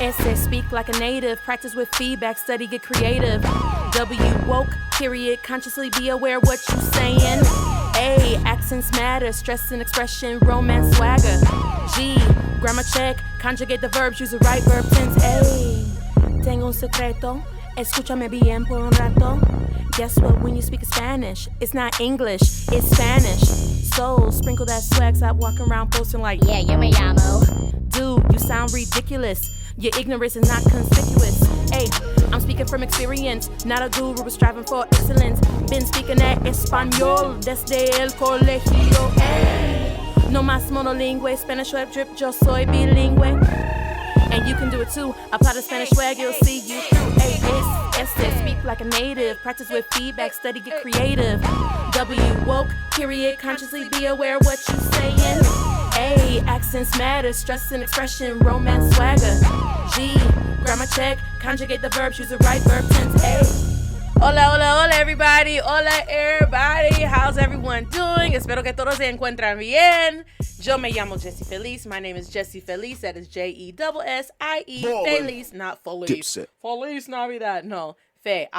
S, speak like a native, practice with feedback, study, get creative. W, woke, period, consciously be aware what you saying. A, accents matter, stress and expression, romance, swagger. G, grammar check, conjugate the verbs, use the right verb tense. A, tengo un secreto, escúchame bien por un rato. Guess what, when you speak Spanish, it's not English, it's Spanish. So, sprinkle that swag, stop walking around posting like, yeah, yo me llamo. Dude, you sound ridiculous. Your ignorance is not conspicuous. Hey, I'm speaking from experience, not a guru, but striving for excellence. Been speaking that español desde el colegio. Hey, no más monolingüe, Spanish web drip, yo soy bilingüe. And you can do it too. Apply the Spanish swag, you'll see you through. Hey, S, speak like a native, practice with feedback, study, get creative. W, woke, period, consciously be aware what you saying. A, accents matter, stress and expression, romance, swagger. G, grammar check, conjugate the verbs, use the right verb tense. A. Hola, hola, hola everybody, hola everybody, how's everyone doing? Espero que todos se encuentran bien. Yo me llamo Jessie Feliz, my name is Jessie Feliz, that is Jessie, Feliz, not Feliz. Dipset. Feliz Navidad, no, Fe,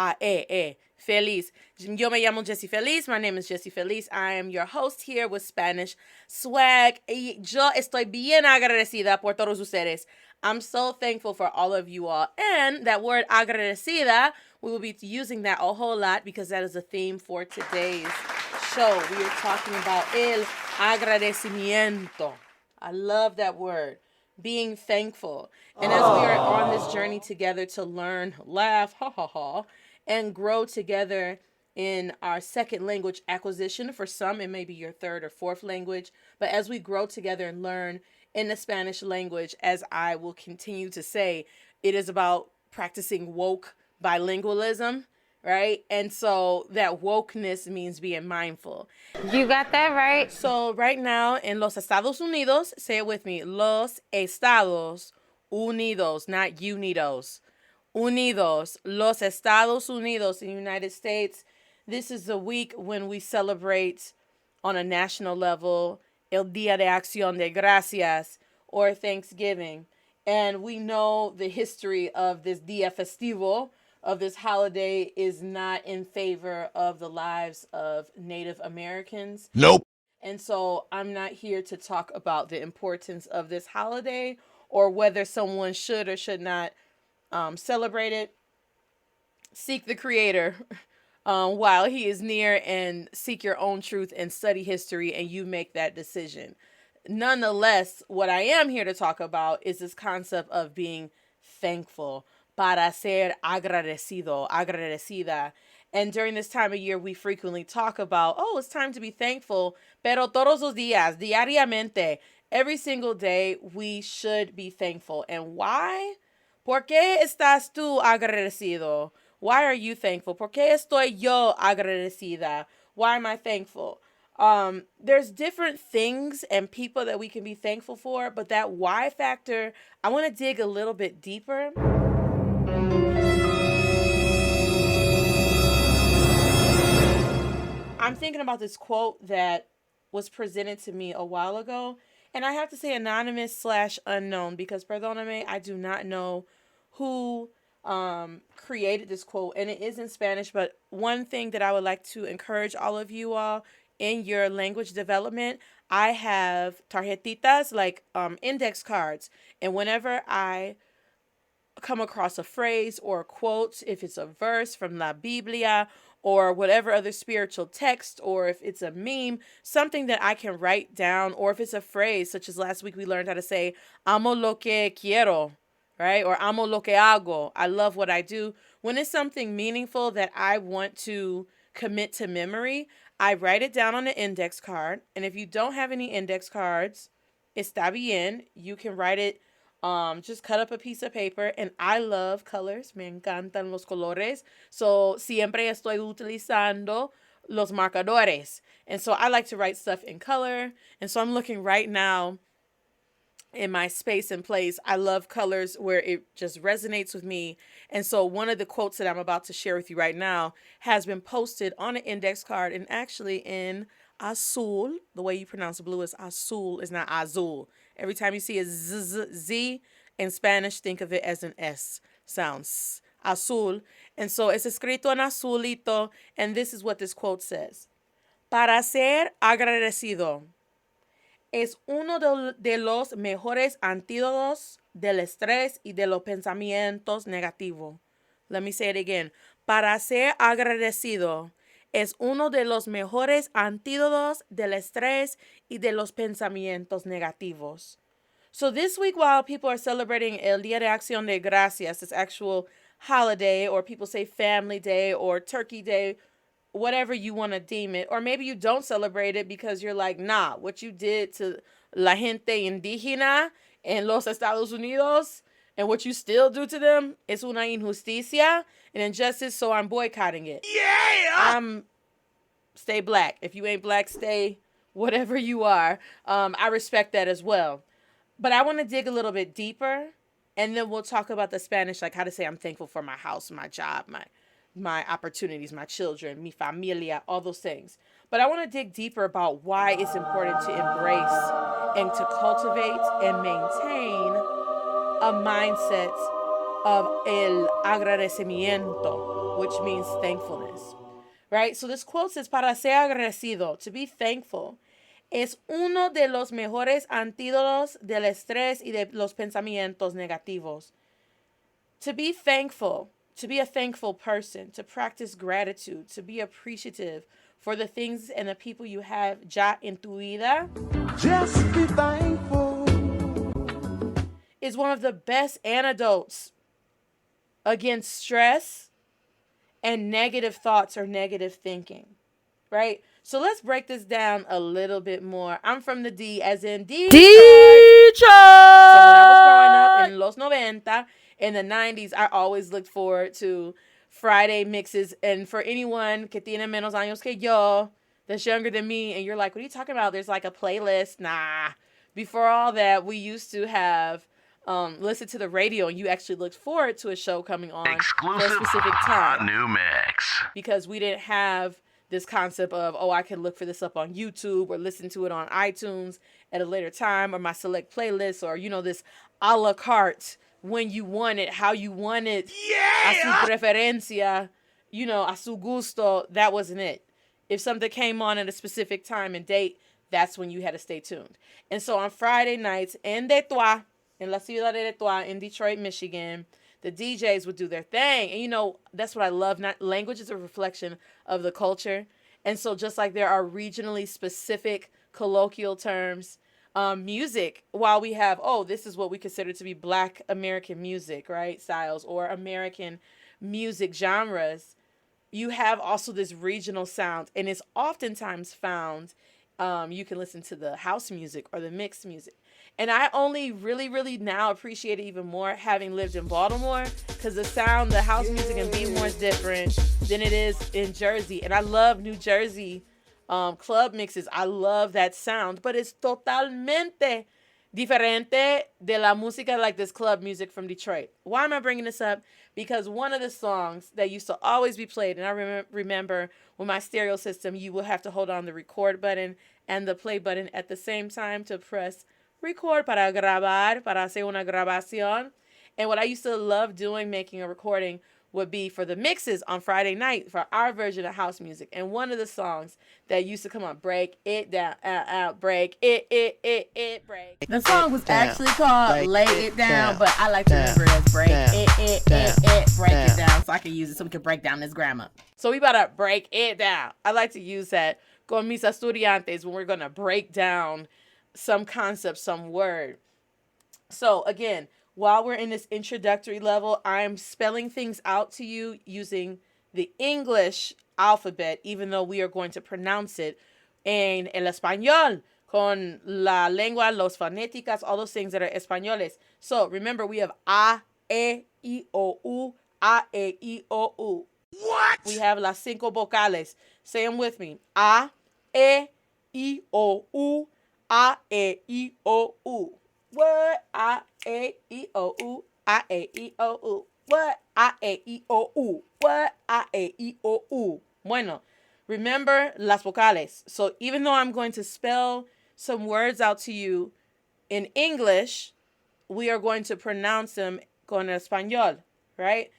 Feliz. Yo me llamo Jessie Feliz. My name is Jessie Feliz. I am your host here with Spanish Swag. Y yo estoy bien agradecida por todos ustedes. I'm so thankful for all of you all. And that word agradecida, we will be using that a whole lot because that is a theme for today's show. We are talking about el agradecimiento. I love that word. Being thankful. And as we are on this journey together to learn, laugh, and grow together in our second language acquisition. For some, it may be your third or fourth language. But as we grow together and learn in the Spanish language, as I will continue to say, it is about practicing woke bilingualism, right? And so that wokeness means being mindful. You got that right. So right now in Los Estados Unidos, say it with me, Los Estados Unidos, not Unidos. Unidos, Los Estados Unidos, the United States. This is the week when we celebrate on a national level El Día de Acción de Gracias or Thanksgiving. And we know the history of this Día Festivo, of this holiday, is not in favor of the lives of Native Americans. Nope. And so I'm not here to talk about the importance of this holiday or whether someone should or should not celebrate it. Seek the Creator while he is near, and seek your own truth and study history, and you make that decision. Nonetheless, what I am here to talk about is this concept of being thankful. Para ser agradecido, agradecida. And during this time of year, we frequently talk about, oh, it's time to be thankful. Pero todos los días, diariamente, every single day, we should be thankful. And why? ¿Por qué estás tú agradecido? Why are you thankful? ¿Por qué estoy yo agradecida? Why am I thankful? There's different things and people that we can be thankful for, but that why factor, I want to dig a little bit deeper. I'm thinking about this quote that was presented to me a while ago, and I have to say anonymous/unknown because, perdóname, I do not know who created this quote, and it is in Spanish. But one thing that I would like to encourage all of you all in your language development, I have tarjetitas, like index cards, and whenever I come across a phrase or a quote, if it's a verse from La Biblia or whatever other spiritual text, or if it's a meme, something that I can write down, or if it's a phrase, such as last week we learned how to say, amo lo que quiero, right? Or amo lo que hago. I love what I do. When it's something meaningful that I want to commit to memory, I write it down on an index card. And if you don't have any index cards, está bien. You can write it, just cut up a piece of paper. And I love colors. Me encantan los colores. So siempre estoy utilizando los marcadores. And so I like to write stuff in color. And so I'm looking right now in my space and place. I love colors where it just resonates with me. And so one of the quotes that I'm about to share with you right now has been posted on an index card, and actually in azul. The way you pronounce blue is azul, is not azul. Every time you see a Z, In Spanish, think of it as an S sounds. Azul. And so it's escrito en azulito. And this is what this quote says. Para ser agradecido es uno de los mejores antídotos del estrés y de los pensamientos negativos. Let me say it again. Para ser agradecido es uno de los mejores antídotos del estrés y de los pensamientos negativos. So this week, while people are celebrating El Día de Acción de Gracias, this actual holiday, or people say Family Day or Turkey Day, whatever you want to deem it, or maybe you don't celebrate it because you're like, nah, what you did to la gente indígena en los Estados Unidos and what you still do to them is una injusticia, an injustice, so I'm boycotting it. Yeah! Stay black. If you ain't black, stay whatever you are. I respect that as well. But I want to dig a little bit deeper, and then we'll talk about the Spanish, like how to say I'm thankful for my house, my job, my opportunities, my children, mi familia, all those things. But I want to dig deeper about why it's important to embrace and to cultivate and maintain a mindset of el agradecimiento, which means thankfulness, right? So this quote says, para ser agradecido, to be thankful, es uno de los mejores antídotos del estrés y de los pensamientos negativos. To be thankful, to be a thankful person, to practice gratitude, to be appreciative for the things and the people you have ya en tu vida. Just be thankful. Is one of the best antidotes against stress and negative thoughts or negative thinking, right? So let's break this down a little bit more. I'm from the D, as in Detroit. So when I was growing up in los 90, in the 90s, I always looked forward to Friday mixes. And for anyone que tiene menos años que yo, that's younger than me, and you're like, what are you talking about? There's like a playlist. Nah. Before all that, we used to have listen to the radio, and you actually looked forward to a show coming on for a specific time. New mix. Because we didn't have this concept of, I can look for this up on YouTube or listen to it on iTunes at a later time, or my select playlist, or, this a la carte, when you want it, how you want it, a su preferencia, a su gusto. That wasn't it. If something came on at a specific time and date, that's when you had to stay tuned. And so on Friday nights in Detroit, in La Ciudad de Detroit, in Detroit, Michigan, the DJs would do their thing. And, that's what I love. Language is a reflection of the culture. And so just like there are regionally specific colloquial terms, music, while we have, this is what we consider to be Black American music, right? Styles, or American music genres, you have also this regional sound. And it's oftentimes found, you can listen to the house music or the mixed music. And I only really, really now appreciate it even more having lived in Baltimore, because the sound, the house music in Baltimore is different than it is in Jersey. And I love New Jersey club mixes. I love that sound, but it's totalmente diferente de la música, like this club music from Detroit. Why am I bringing this up? Because one of the songs that used to always be played, and I remember with my stereo system, you will have to hold on the record button and the play button at the same time to press record para grabar, para hacer una grabación. And what I used to love doing, making a recording, would be for the mixes on Friday night for our version of house music. And one of the songs that used to come on, break it down, break it, break. The song was actually called Lay It Down, but I like to remember it as break it, break it down, so I can use it so we can break down this grammar. So we about to break it down. I like to use that con mis estudiantes when we're going to break down some concept, some word. So again, while we're in this introductory level, I'm spelling things out to you using the English alphabet, even though we are going to pronounce it en el español, con la lengua, los fonéticas, all those things that are españoles. So remember, we have A, E, I, O, U, A, E, I, O, U. What? We have las cinco vocales. Say them with me. A, E, I, O, U, A, E, I, O, U. What? A, E, I, O, U. A, E, I, O, U. What? A, E, I, O, U. What? A, E, I, O, U. Bueno, remember las vocales. So even though I'm going to spell some words out to you in English, we are going to pronounce them con español, right?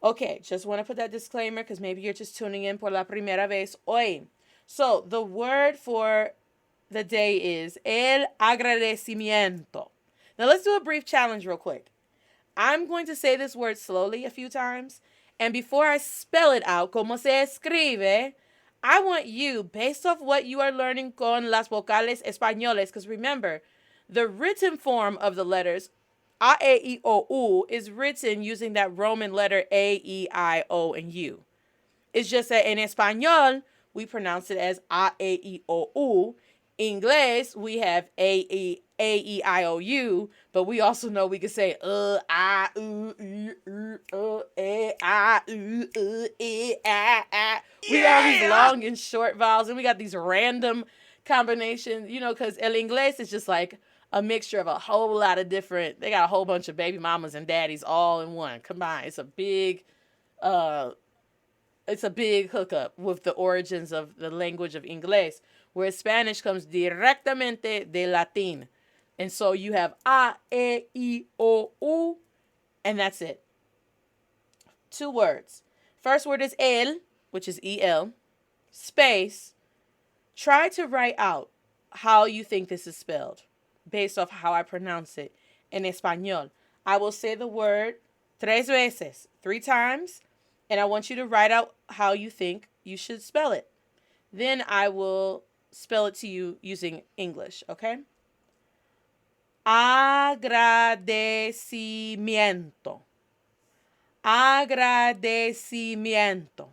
Okay, just want to put that disclaimer because maybe you're just tuning in por la primera vez hoy. So the word for the day is el agradecimiento. Now let's do a brief challenge real quick. I'm going to say this word slowly a few times, and before I spell it out, como se escribe, I want you, based off what you are learning con las vocales españoles, because remember, the written form of the letters A, E, I, O, U is written using that Roman letter A, E, I, O, and U. It's just that in español, we pronounce it as A, E, I, O, U. English, we have A, E, I, O, U, but we also know we can say I, I, I. We got all these long and short vowels, and we got these random combinations, because el inglés is just like a mixture of a whole lot of different, they got a whole bunch of baby mamas and daddies all in one combined. It's a big hookup with the origins of the language of Inglés, where Spanish comes directamente de Latin. And so you have A, E, I, O, U, and that's it. 2 words. First word is el, which is E-L, space. Try to write out how you think this is spelled based off how I pronounce it in español. I will say the word 3 veces, 3 times, and I want you to write out how you think you should spell it. Then I will spell it to you using English, okay? Agradecimiento. Agradecimiento.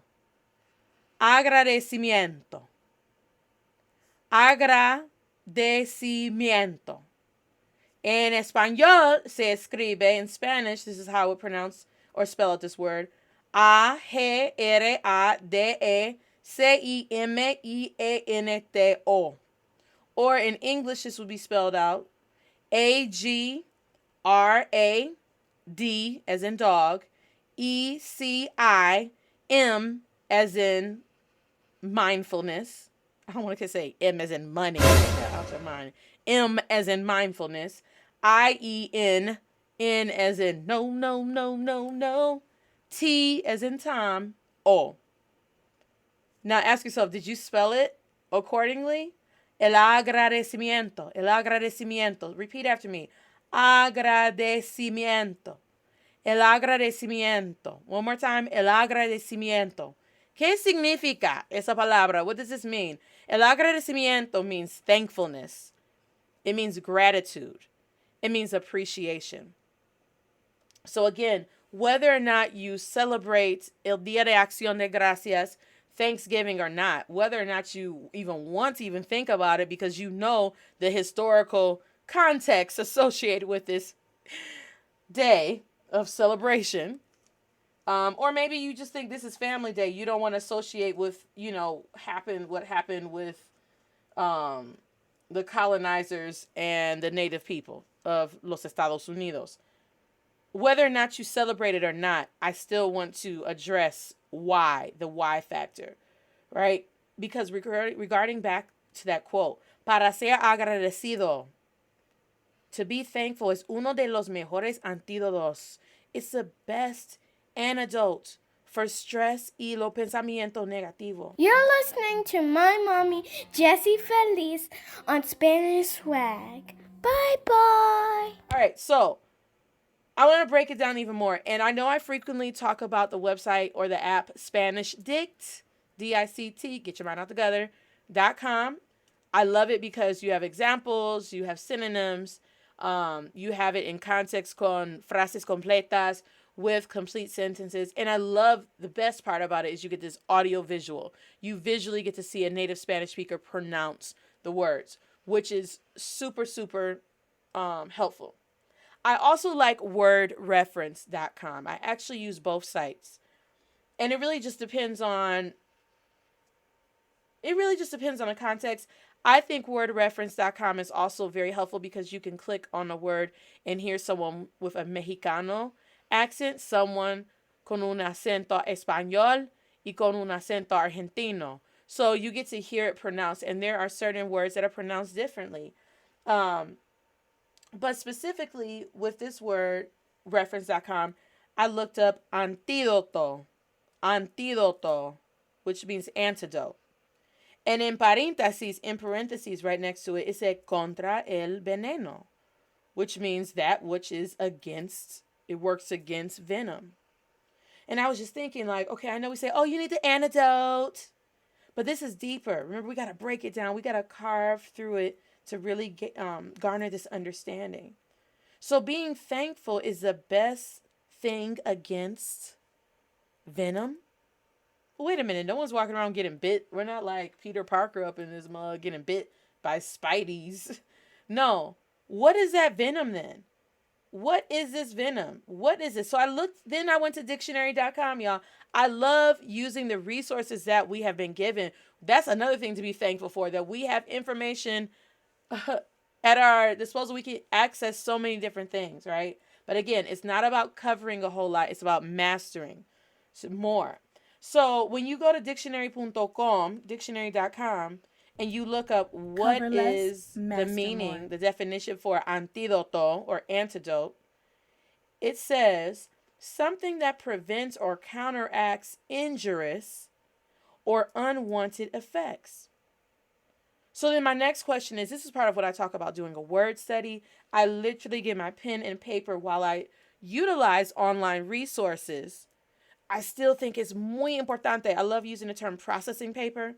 Agradecimiento. Agradecimiento. En español se escribe, in Spanish, this is how we pronounce or spell out this word, Agradecimiento. Or in English, this would be spelled out Agrad, as in dog, ECIM, as in mindfulness. I don't want to say M as in money. Out your mind. M as in mindfulness. IEN, N as in no, no, no, no, no. T as in Tom. O. Now ask yourself, did you spell it accordingly? El agradecimiento. El agradecimiento. Repeat after me. Agradecimiento. El agradecimiento. One more time. El agradecimiento. ¿Qué significa esa palabra? What does this mean? El agradecimiento means thankfulness. It means gratitude. It means appreciation. So again, whether or not you celebrate El Día de Acción de Gracias, Thanksgiving or not, whether or not you even want to even think about it because you know the historical context associated with this day of celebration, or maybe you just think this is Family Day. You don't want to associate with, what happened with the colonizers and the native people of los Estados Unidos. Whether or not you celebrate it or not, I still want to address why, the why factor, right? Because regarding back to that quote, para ser agradecido, to be thankful is uno de los mejores antídotos. It's the best antidote for stress y lo pensamiento negativo. You're listening to my mommy, Jessie Feliz, on Spanish Swag. Bye-bye. All right, so I want to break it down even more. And I know I frequently talk about the website or the app Spanish Dict, D-I-C-T, get your mind out together, .com. I love it because you have examples, you have synonyms, you have it in context con frases completas, with complete sentences. And I love, the best part about it is you get this audio visual. You visually get to see a native Spanish speaker pronounce the words, which is super, super helpful. I also like wordreference.com. I actually use both sites. And it really just depends on the context. I think wordreference.com is also very helpful because you can click on a word and hear someone with a Mexicano accent, someone con un acento español y con un acento argentino. So you get to hear it pronounced, and there are certain words that are pronounced differently. But specifically with this word, reference.com, I looked up antídoto, antídoto, which means antidote. And in parentheses, right next to it, it said contra el veneno, which means that which is against, it works against venom. And I was just thinking, like, okay, I know we say, oh, you need the antidote, but this is deeper. Remember, we got to break it down. We got to carve through it to really get, garner this understanding. So being thankful is the best thing against venom. Wait a minute, no one's walking around getting bit. We're not like Peter Parker up in this mug getting bit by Spideys. No. What is that venom then? What is this venom? What is it? So then I went to dictionary.com, y'all. I love using the resources that we have been given. That's another thing to be thankful for, that we have information at our disposal. We can access so many different things, right? But again, it's not about covering a whole lot. It's about mastering more. So when you go to dictionary.com, and you look up what is the meaning, more. The definition for antídoto or antidote, it says something that prevents or counteracts injurious or unwanted effects. So then my next question is, this is part of what I talk about doing a word study. I literally get my pen and paper while I utilize online resources. I still think it's muy importante. I love using the term processing paper.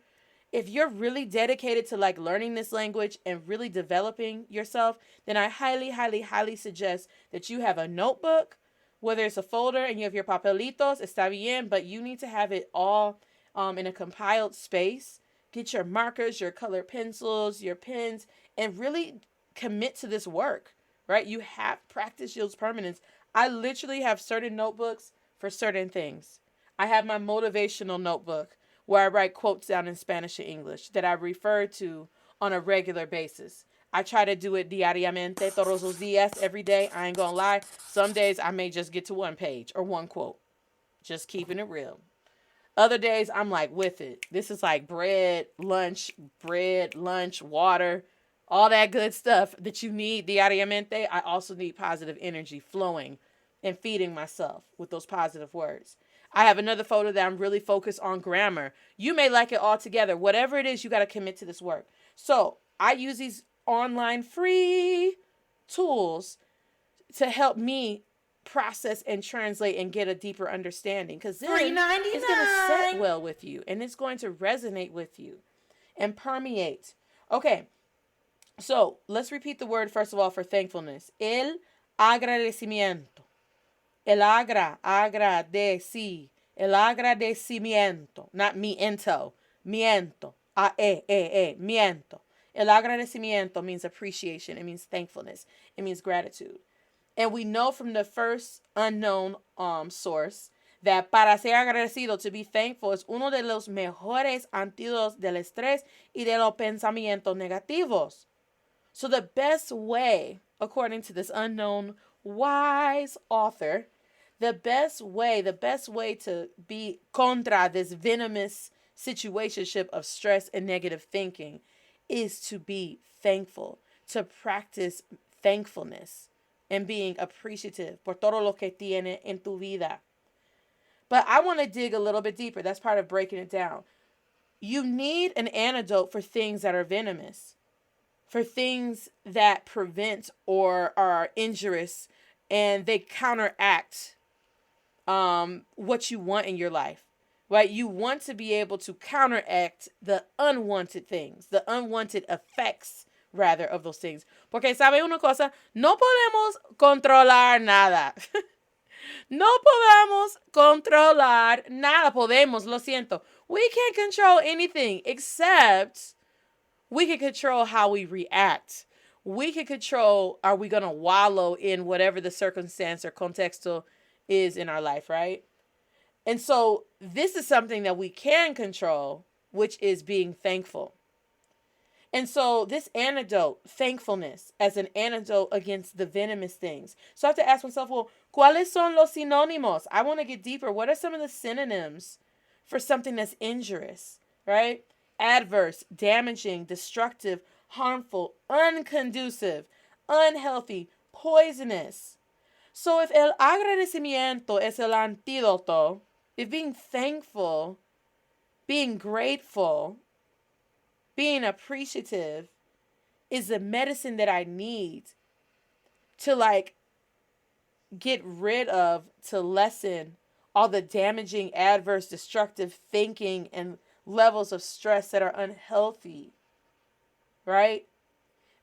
If you're really dedicated to like learning this language and really developing yourself, then I highly, highly, highly suggest that you have a notebook, whether it's a folder and you have your papelitos, está bien, but you need to have it all in a compiled space. Get your markers, your colored pencils, your pens, and really commit to this work, right? You have practice yields permanence. I literally have certain notebooks for certain things. I have my motivational notebook where I write quotes down in Spanish and English that I refer to on a regular basis. I try to do it diariamente, todos los días, every day. I ain't gonna lie. Some days I may just get to one page or one quote. Just keeping it real. Other days I'm like with it. This is like bread, lunch, water, all that good stuff that you need diariamente. I also need positive energy flowing and feeding myself with those positive words. I have another photo that I'm really focused on grammar. You may like it all together. Whatever it is, you got to commit to this work. So I use these online free tools to help me process and translate and get a deeper understanding, because then it's going to sit well with you and it's going to resonate with you and permeate. Okay, so let's repeat the word first of all for thankfulness. El agradecimiento. El agradecimiento. Not miento. Miento. Miento. El agradecimiento means appreciation. It means thankfulness. It means gratitude. And we know from the first unknown source that para ser agradecido, to be thankful, es uno de los mejores antídotos del estrés y de los pensamientos negativos. So the best way, according to this unknown wise author, the best way to be contra this venomous situationship of stress and negative thinking is to be thankful, to practice thankfulness and being appreciative por todo lo que tiene en tu vida. But I want to dig a little bit deeper. That's part of breaking it down. You need an antidote for things that are venomous, for things that prevent or are injurious, and they counteract what you want in your life, right? You want to be able to counteract the unwanted things, the unwanted effects, rather, of those things. Porque sabe una cosa, no podemos controlar nada. No podemos controlar nada. Podemos, lo siento. We can't control anything except we can control how we react. We can control, are we going to wallow in whatever the circumstance or contexto is in our life, right? And so this is something that we can control, which is being thankful. And so this antidote, thankfulness, as an antidote against the venomous things. So I have to ask myself, well, ¿cuáles son los sinónimos? I want to get deeper. What are some of the synonyms for something that's injurious, right? Adverse, damaging, destructive, harmful, unconducive, unhealthy, poisonous. So if el agradecimiento es el antídoto, if being thankful, being grateful, being appreciative is the medicine that I need to like get rid of, to lessen all the damaging, adverse, destructive thinking and levels of stress that are unhealthy, right?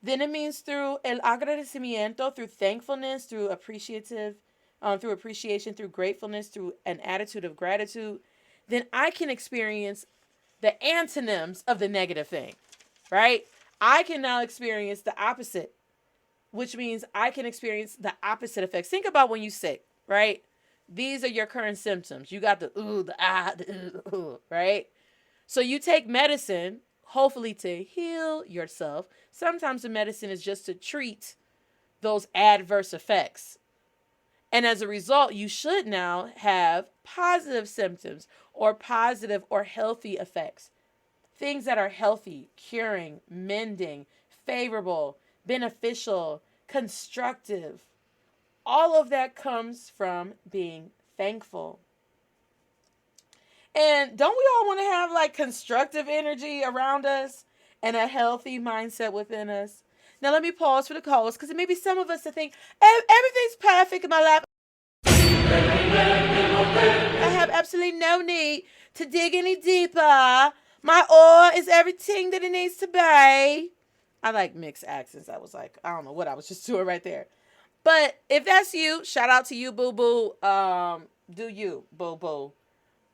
Then it means through el agradecimiento, through thankfulness, through appreciation, through gratefulness, through an attitude of gratitude, then I can experience the antonyms of the negative thing, right? I can now experience the opposite, which means I can experience the opposite effects. Think about when you're sick, right? These are your current symptoms. You got the ooh, the ah, the ooh, right? So you take medicine, hopefully to heal yourself. Sometimes the medicine is just to treat those adverse effects. And as a result, you should now have positive symptoms or positive or healthy effects. Things that are healthy, curing, mending, favorable, beneficial, constructive. All of that comes from being thankful. And don't we all want to have like constructive energy around us and a healthy mindset within us? Now let me pause for the calls because it may be some of us that think everything's perfect in my life. I have absolutely no need to dig any deeper. My ore is everything that it needs to be. I like mixed accents. I was like, I don't know what I was just doing right there. But if that's you, shout out to you, boo-boo. Do you, boo-boo.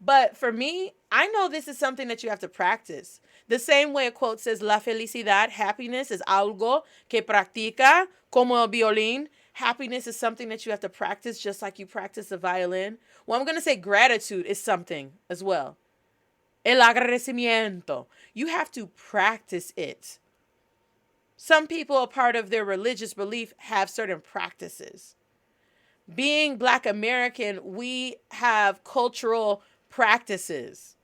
But for me, I know this is something that you have to practice. The same way a quote says, la felicidad, happiness, es algo que practica como el violín. Happiness is something that you have to practice just like you practice the violin. Well, I'm going to say gratitude is something as well. El agradecimiento. You have to practice it. Some people, a part of their religious belief, have certain practices. Being Black American, we have cultural practices,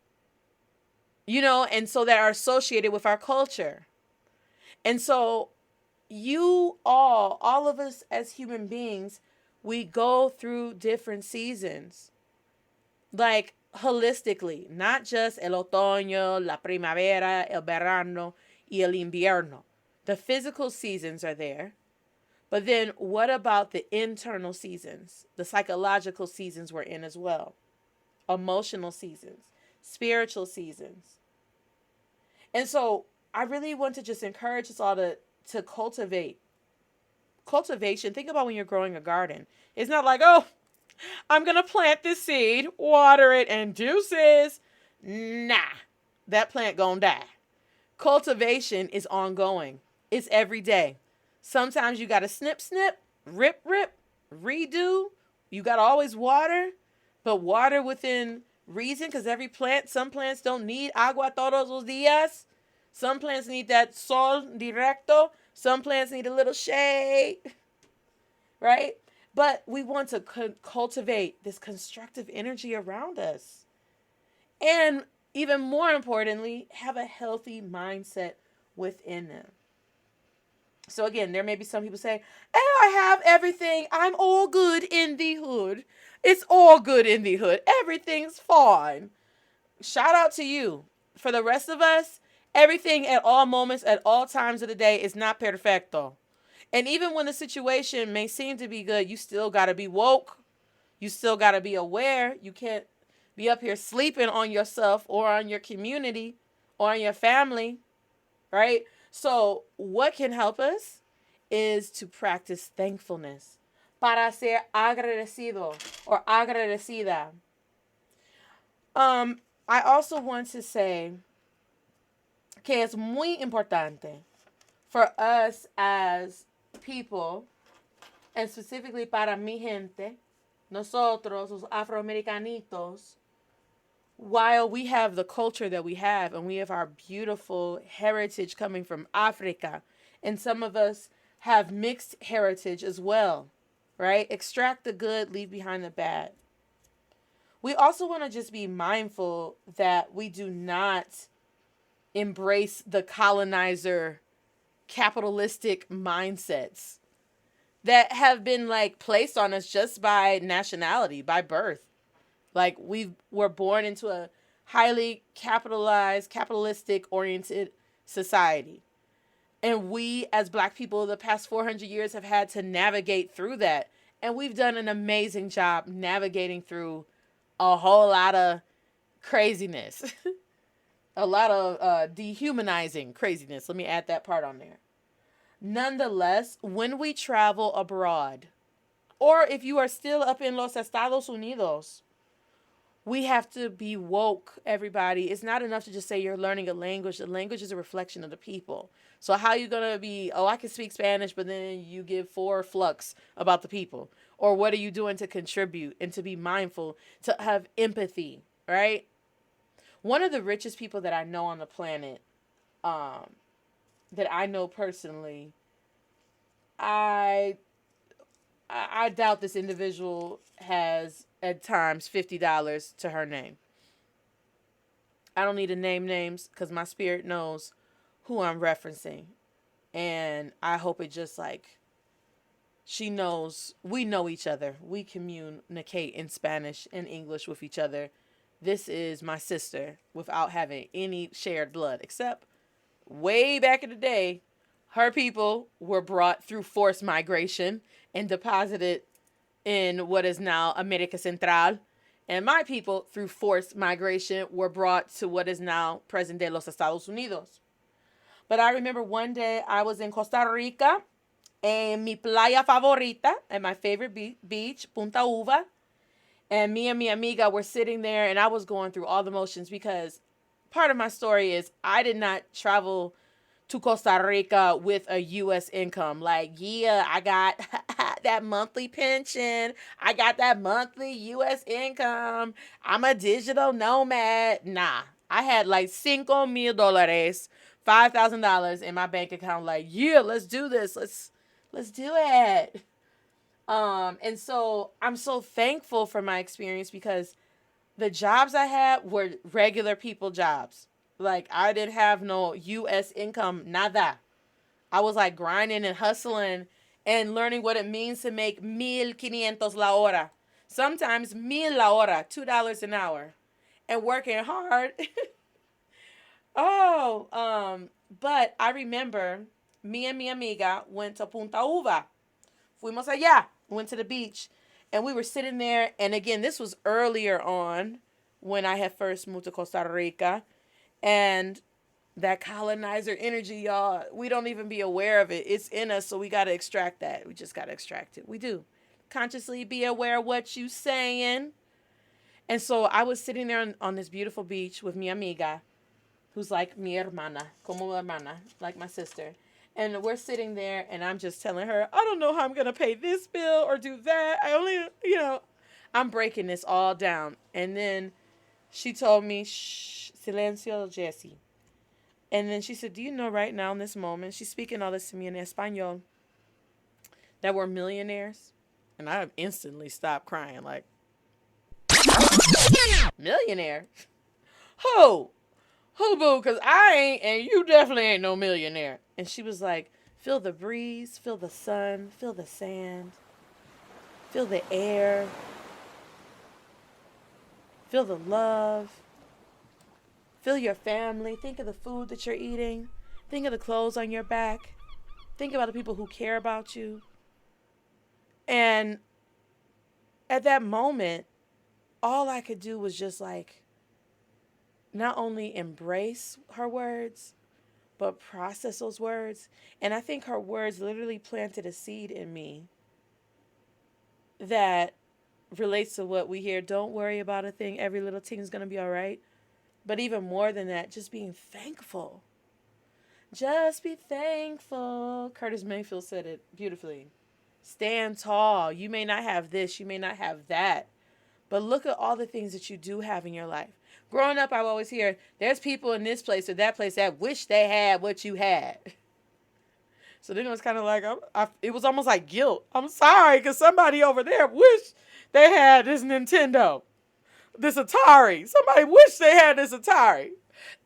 and so that are associated with our culture. And so you all of us as human beings, we go through different seasons, like holistically, not just el otoño, la primavera, el verano, y el invierno. The physical seasons are there, but then what about the internal seasons, the psychological seasons we're in as well? Emotional seasons, spiritual seasons. And so I really want to just encourage us all to cultivate. Cultivation, think about when you're growing a garden. It's not like, oh, I'm going to plant this seed, water it, and deuces. Nah, that plant gonna die. Cultivation is ongoing. It's every day. Sometimes you got to snip, rip, redo. You got to always water, but water within reason, because some plants don't need agua todos los días. Some plants need that sol directo. Some plants need a little shade, right? But we want to cultivate this constructive energy around us. And even more importantly, have a healthy mindset within them. So again, there may be some people saying, oh, I have everything. I'm all good in the hood. It's all good in the hood. Everything's fine. Shout out to you. For the rest of us, everything at all moments, at all times of the day is not perfecto. And even when the situation may seem to be good, you still got to be woke. You still got to be aware. You can't be up here sleeping on yourself or on your community or on your family, right? So what can help us is to practice thankfulness. Para ser agradecido or agradecida. I also want to say que es muy importante for us as people, and specifically para mi gente, nosotros, los afroamericanitos, while we have the culture that we have and we have our beautiful heritage coming from Africa, and some of us have mixed heritage as well, right? Extract the good, leave behind the bad. We also want to just be mindful that we do not embrace the colonizer capitalistic mindsets. that have been like placed on us just by nationality, by birth. Like we were born into a highly capitalized, capitalistic oriented society. And we as Black people the past 400 years have had to navigate through that. And we've done an amazing job navigating through a whole lot of craziness. A lot of dehumanizing craziness. Let me add that part on there. Nonetheless, when we travel abroad, or if you are still up in Los Estados Unidos, we have to be woke, everybody. It's not enough to just say you're learning a language. The language is a reflection of the people. So how are you going to be, oh, I can speak Spanish, but then you give 4 flux about the people? Or what are you doing to contribute and to be mindful, to have empathy, right? One of the richest people that I know on the planet, that I know personally, I doubt this individual has at times $50 to her name. I don't need to name names because my spirit knows who I'm referencing. And I hope it just like, she knows, we know each other. We communicate in Spanish and English with each other. This is my sister without having any shared blood, except way back in the day, her people were brought through forced migration and deposited in what is now America Central. And my people, through forced migration, were brought to what is now present day Los Estados Unidos. But I remember one day I was in Costa Rica, en mi playa favorita, at my favorite beach, Punta Uva. And me and mi amiga were sitting there, and I was going through all the motions because part of my story is I did not travel to Costa Rica with a U.S. income. Like, yeah, I got that monthly pension. I got that monthly U.S. income. I'm a digital nomad. Nah, I had like $5,000, $5,000 in my bank account. Like, yeah, let's do this. Let's do it. And so I'm so thankful for my experience because the jobs I had were regular people jobs. Like, I didn't have no U.S. income, nada. I was like grinding and hustling and learning what it means to make 1,500 la hora. Sometimes 1,000 la hora, $2 an hour. And working hard. But I remember me and mi amiga went to Punta Uva. Fuimos allá, went to the beach. And we were sitting there. And again, this was earlier on when I had first moved to Costa Rica. And that colonizer energy, y'all, we don't even be aware of it. It's in us, so we got to extract that. We just got to extract it. We do. Consciously be aware of what you saying. And so I was sitting there on this beautiful beach with mi amiga, who's like mi hermana, como hermana, like my sister. And we're sitting there, and I'm just telling her, I don't know how I'm going to pay this bill or do that. I only, I'm breaking this all down. And then she told me, shh, silencio, Jessie. And then she said, do you know right now in this moment, she's speaking all this to me in Espanol, that we're millionaires? And I instantly stopped crying, like, millionaire? Who? Who, boo? Because I ain't, and you definitely ain't no millionaire. And she was like, feel the breeze, feel the sun, feel the sand, feel the air, feel the love. Feel your family. Think of the food that you're eating. Think of the clothes on your back. Think about the people who care about you. And at that moment, all I could do was just like, not only embrace her words, but process those words. And I think her words literally planted a seed in me that relates to what we hear. Don't worry about a thing. Every little thing is going to be all right. But even more than that, just being thankful. Just be thankful. Curtis Mayfield said it beautifully. Stand tall. You may not have this. You may not have that. But look at all the things that you do have in your life. Growing up, I would always hear, there's people in this place or that place that wish they had what you had. So then it was kind of like, it was almost like guilt. I'm sorry, because somebody over there wish they had this Nintendo. This Atari. Somebody wish they had this Atari.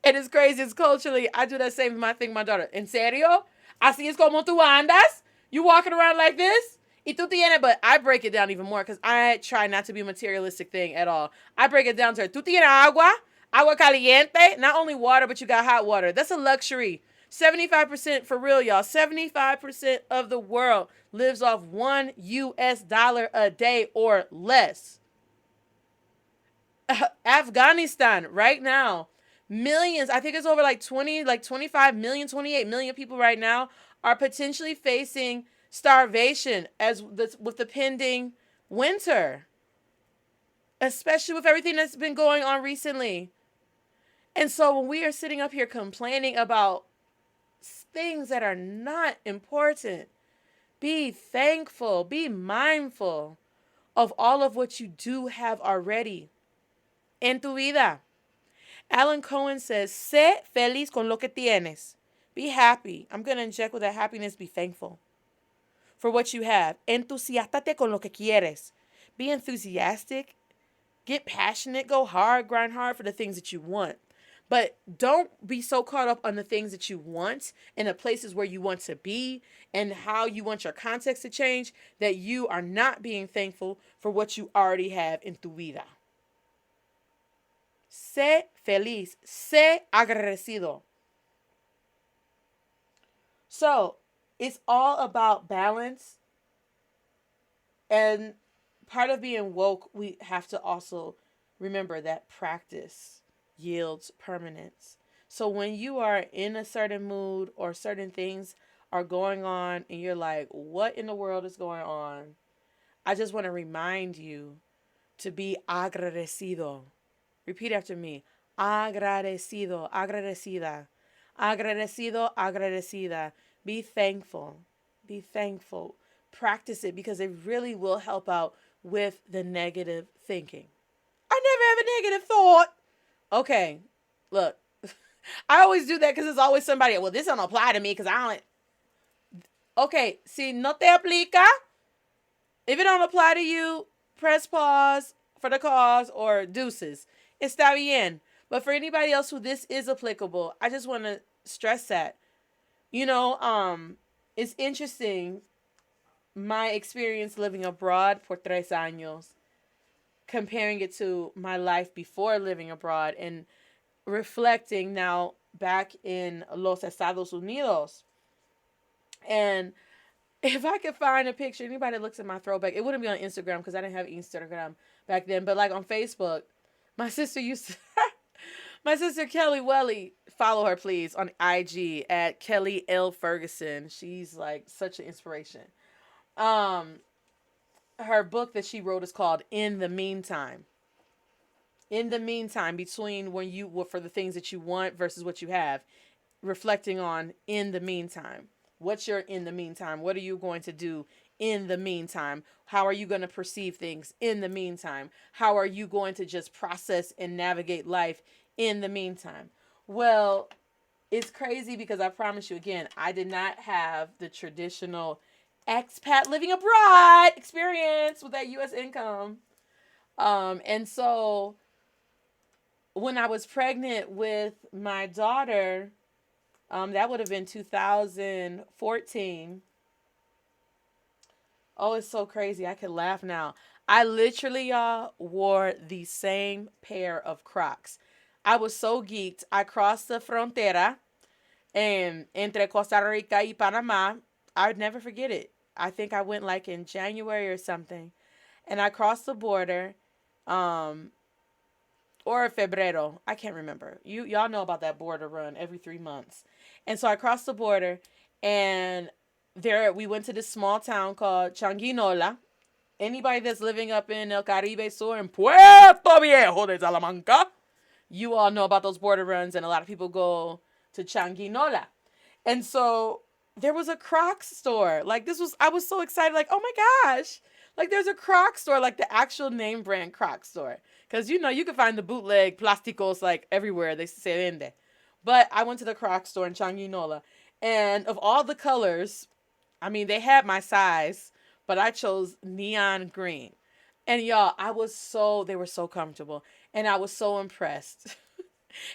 And it's crazy. It's culturally, I do that same thing with my daughter. En serio? Así es como tú andas? You walking around like this? Y tú tienes, but I break it down even more because I try not to be a materialistic thing at all. I break it down to tú tienes agua, agua caliente, not only water, but you got hot water. That's a luxury. 75% for real, y'all. 75% of the world lives off $1 a day or less. Afghanistan right now, millions, I think it's over like 25 million, 28 million people right now are potentially facing starvation with the pending winter, especially with everything that's been going on recently. And so when we are sitting up here complaining about things that are not important, be thankful, be mindful of all of what you do have already en tu vida. Alan Cohen says, sé feliz con lo que tienes. Be happy. I'm going to inject with that happiness, be thankful for what you have. Entusiástate con lo que quieres. Be enthusiastic. Get passionate. Go hard. Grind hard for the things that you want. But don't be so caught up on the things that you want and the places where you want to be and how you want your context to change that you are not being thankful for what you already have in tu vida. Sé feliz. Sé agradecido. So, it's all about balance. And part of being woke, we have to also remember that practice yields permanence. So when you are in a certain mood or certain things are going on and you're like, what in the world is going on? I just want to remind you to be agradecido. Repeat after me. Agradecido, agradecida. Agradecido, agradecida. Be thankful. Be thankful. Practice it because it really will help out with the negative thinking. I never have a negative thought. Okay, look. I always do that because there's always somebody, well, this don't apply to me because I don't. Okay, si no te aplica, if it don't apply to you, press pause for the cause or deuces. Está bien. But for anybody else who this is applicable, I just want to stress that. You know, it's interesting, my experience living abroad for 3 años, comparing it to my life before living abroad and reflecting now back in Los Estados Unidos. And if I could find a picture, anybody that looks at my throwback, it wouldn't be on Instagram because I didn't have Instagram back then, but like on Facebook, my sister used to, my sister Kelly Welly, follow her please on IG at Kelly L. Ferguson. She's like such an inspiration. Her book that she wrote is called In the Meantime. In the meantime, between when you, for the things that you want versus what you have, reflecting on in the meantime. What's your in the meantime? What are you going to do in the meantime? How are you going to perceive things in the meantime? How are you going to just process and navigate life in the meantime? Well, it's crazy because I promise you again, I did not have the traditional expat living abroad experience with that U.S. income. And so when I was pregnant with my daughter, that would have been 2014. Oh, it's so crazy. I can laugh now. I literally, y'all, wore the same pair of Crocs. I was so geeked. I crossed the frontera entre Costa Rica y Panama. I would never forget it. I think I went like in January or something. And I crossed the border. Or febrero. I can't remember. Y'all know about that border run every 3 months. And so I crossed the border and there we went to this small town called Changuinola. Anybody that's living up in El Caribe Sur in Puerto Viejo de Salamanca, you all know about those border runs, and a lot of people go to Changuinola. And so there was a Crocs store. Like I was so excited, like, oh my gosh. Like there's a Crocs store, like the actual name brand Crocs store. Because, you know, you can find the bootleg plásticos like everywhere. They se vende. But I went to the Crocs store in Changuinola. And of all the colors, I mean, they had my size, but I chose neon green. And y'all, they were so comfortable. And I was so impressed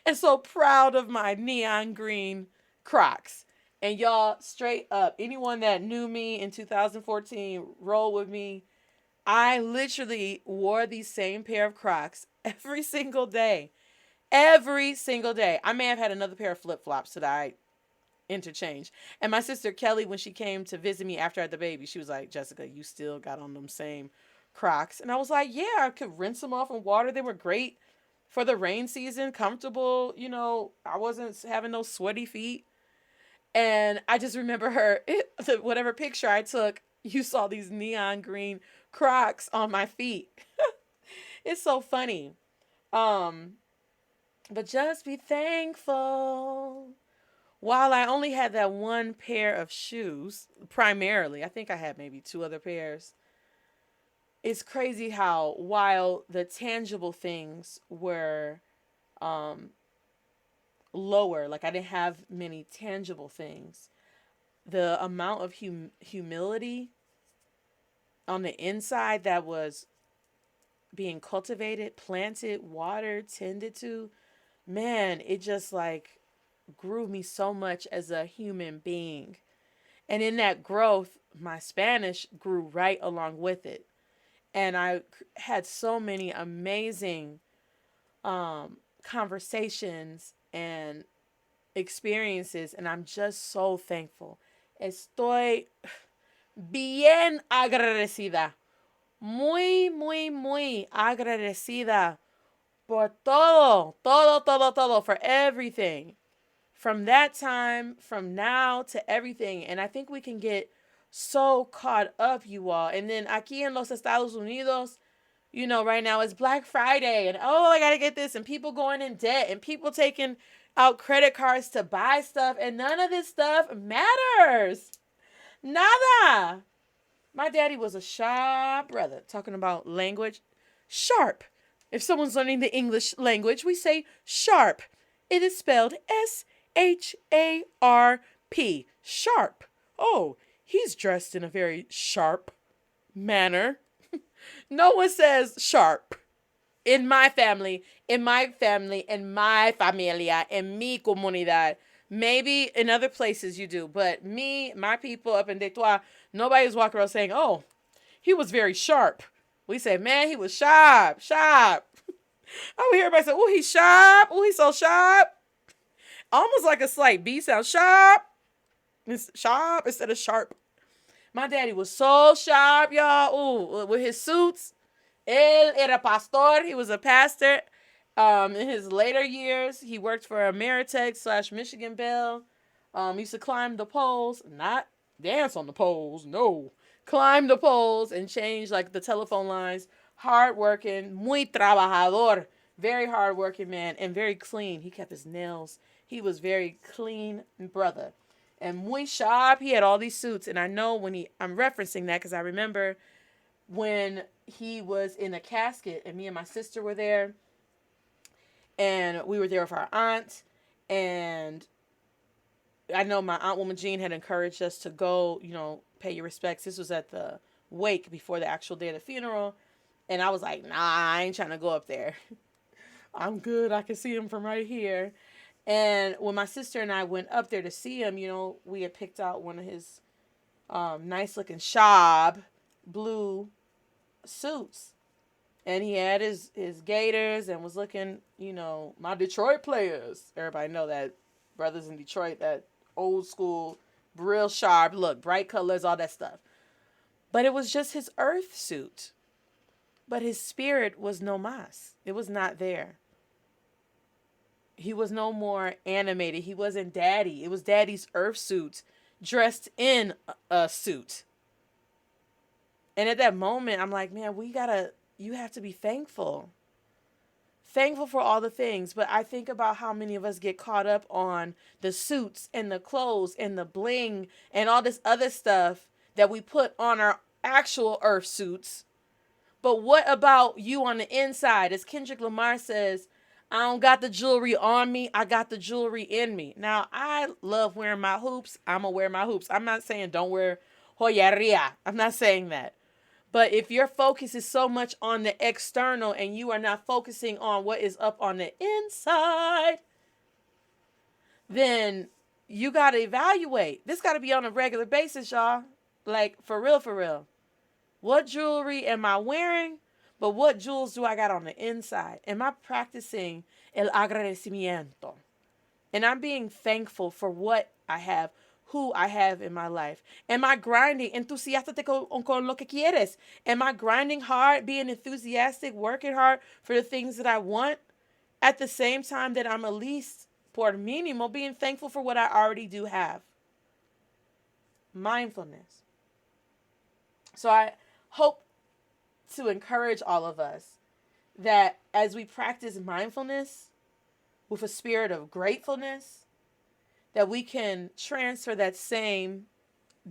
and so proud of my neon green Crocs. And y'all, straight up, anyone that knew me in 2014, roll with me. I literally wore these same pair of Crocs every single day. Every single day. I may have had another pair of flip flops that I interchange. And my sister Kelly, when she came to visit me after I had the baby, she was like, Jessica, you still got on them same Crocs. And I was like, yeah, I could rinse them off in water. They were great for the rain season, comfortable. I wasn't having no sweaty feet. And I just remember whatever picture I took, you saw these neon green Crocs on my feet. It's so funny. Um, but just be thankful. While I only had that one pair of shoes, primarily, I think I had maybe two other pairs. It's crazy how, while the tangible things were um, lower, like I didn't have many tangible things, the amount of humility on the inside that was being cultivated, planted, watered, tended to, man, it just like grew me so much as a human being. And in that growth, my Spanish grew right along with it. And I had so many amazing conversations and experiences. And I'm just so thankful. Estoy bien agradecida. Muy, muy, muy agradecida por todo, todo, todo, todo, for everything. From that time, from now to everything. And I think we can get so caught up, you all. And then aquí en los Estados Unidos, right now it's Black Friday. And I got to get this. And people going in debt. And people taking out credit cards to buy stuff. And none of this stuff matters. Nada. My daddy was a sharp brother. Talking about language. Sharp. If someone's learning the English language, we say sharp. It is spelled SHARP. Sharp. Oh, he's dressed in a very sharp manner. No one says sharp. In my family, in my familia, in mi comunidad. Maybe in other places you do, but my people up in Detroit, nobody's walking around saying, oh, he was very sharp. We say, man, he was sharp, sharp. I would hear everybody say, oh, he's sharp. Oh, he's so sharp. Almost like a slight B sound. Sharp. It's sharp instead of sharp. My daddy was so sharp, y'all. Ooh, with his suits. Él era pastor. He was a pastor. In his later years, he worked for Ameritech / Michigan Bell. Used to climb the poles. Not dance on the poles. No. Climb the poles and change like the telephone lines. Hardworking. Muy trabajador. Very hardworking man. And very clean. He kept his nails. He was very clean brother. And muy sharp. He had all these suits. And I know I'm referencing that because I remember when he was in a casket and me and my sister were there. And we were there with our aunt. And I know my Aunt Woman Jean had encouraged us to go, pay your respects. This was at the wake before the actual day of the funeral. And I was like, nah, I ain't trying to go up there. I'm good. I can see him from right here. And when my sister and I went up there to see him, we had picked out one of his nice looking Shab blue suits. And he had his gaiters and was looking, my Detroit players. Everybody know that brothers in Detroit, that old school, real sharp look, bright colors, all that stuff. But it was just his earth suit. But his spirit was no mas. It was not there. He was no more animated. He wasn't daddy. It was daddy's earth suit dressed in a suit. And at that moment, I'm like, man, you have to be thankful. Thankful for all the things. But I think about how many of us get caught up on the suits and the clothes and the bling and all this other stuff that we put on our actual earth suits. But what about you on the inside? As Kendrick Lamar says, I don't got the jewelry on me. I got the jewelry in me. Now, I love wearing my hoops. I'm going to wear my hoops. I'm not saying don't wear joyería. I'm not saying that. But if your focus is so much on the external and you are not focusing on what is up on the inside, then you got to evaluate. This got to be on a regular basis, y'all. Like, for real, for real. What jewelry am I wearing? But what jewels do I got on the inside? Am I practicing el agradecimiento? And I'm being thankful for what I have, who I have in my life. Am I grinding? Entusiastate con lo que quieres. Am I grinding hard, being enthusiastic, working hard for the things that I want? At the same time that I'm at least, por mínimo, being thankful for what I already do have. Mindfulness. So I hope to encourage all of us that as we practice mindfulness with a spirit of gratefulness, that we can transfer that same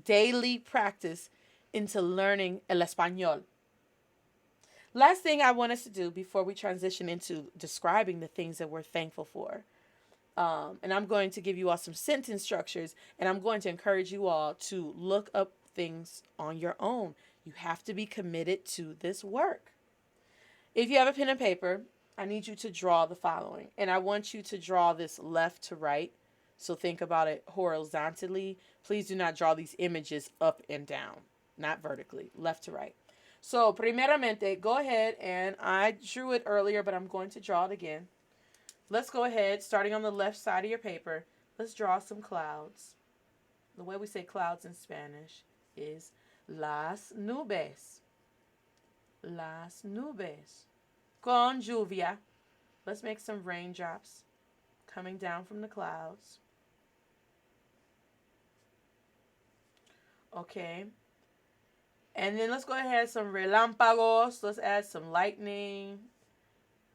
daily practice into learning el español. Last thing I want us to do before we transition into describing the things that we're thankful for. And I'm going to give you all some sentence structures, and I'm going to encourage you all to look up things on your own. You have to be committed to this work. If you have a pen and paper, I need you to draw the following. And I want you to draw this left to right. So think about it horizontally. Please do not draw these images up and down, not vertically, left to right. So, primeramente, go ahead, and I drew it earlier, but I'm going to draw it again. Let's go ahead, starting on the left side of your paper, let's draw some clouds. The way we say clouds in Spanish is las nubes. Las nubes. Con lluvia. Let's make some raindrops coming down from the clouds. Okay. And then let's go ahead and add some relámpagos. Let's add some lightning.